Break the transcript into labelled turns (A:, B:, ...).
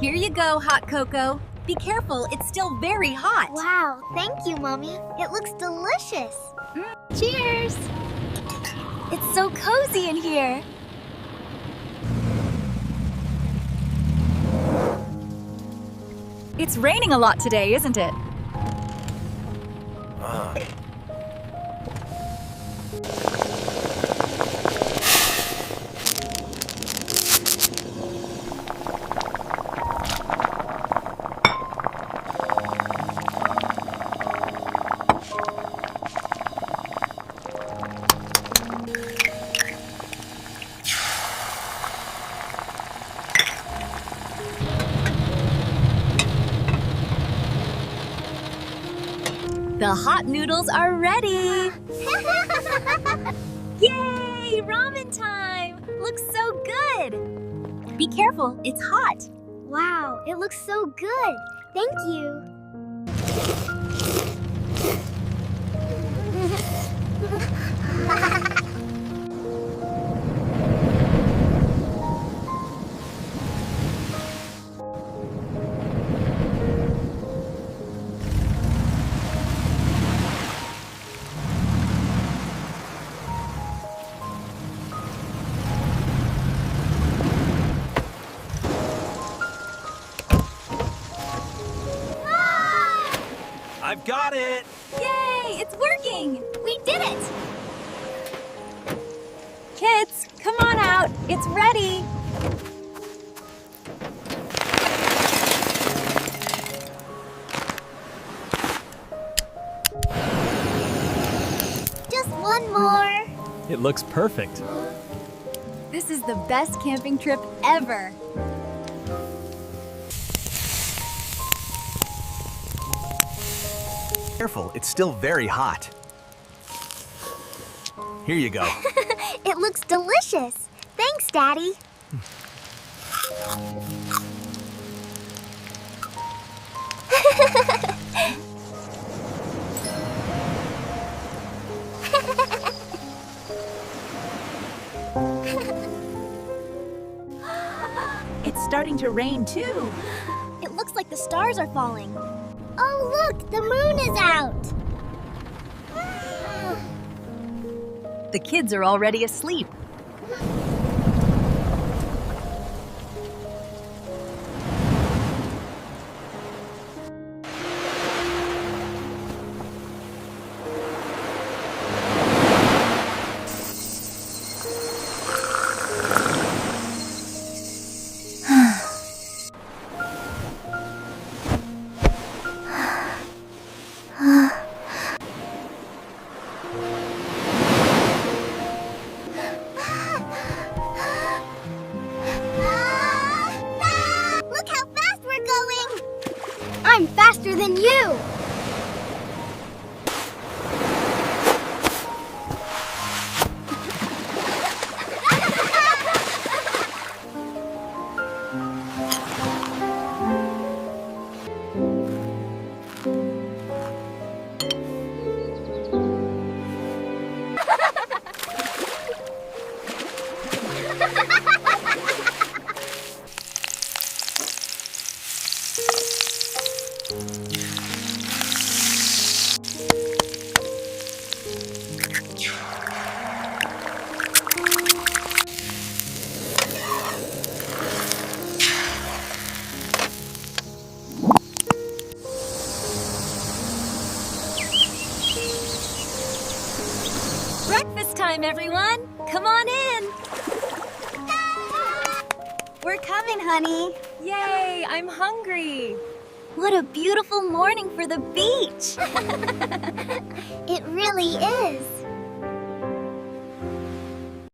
A: Here you go, hot cocoa. Be careful, it's still very hot.
B: Wow, thank you, Mommy. It looks delicious.
A: Cheers! It's so cozy in here. It's raining a lot today, isn't it? The hot noodles are ready! Yay! Ramen time! Looks so good! Be careful, it's hot.
B: Wow, it looks so good. Thank you.
C: I've got it!
A: Yay! It's working!
B: We did it!
A: Kids, come on out. It's ready.
B: Just one more.
C: It looks perfect.
A: This is the best camping trip ever.
C: Careful, it's still very hot. Here you go.
B: It looks delicious. Thanks, Daddy.
A: It's starting to rain too.
B: It looks like the stars are falling. Oh, look, the moon is out.
A: The kids are already asleep.
B: Look how fast we're going. I'm faster than you.
A: Breakfast time, everyone. Come on in.
B: We're coming, honey.
A: Yay, I'm hungry.
B: What a beautiful morning for the beach. It really is.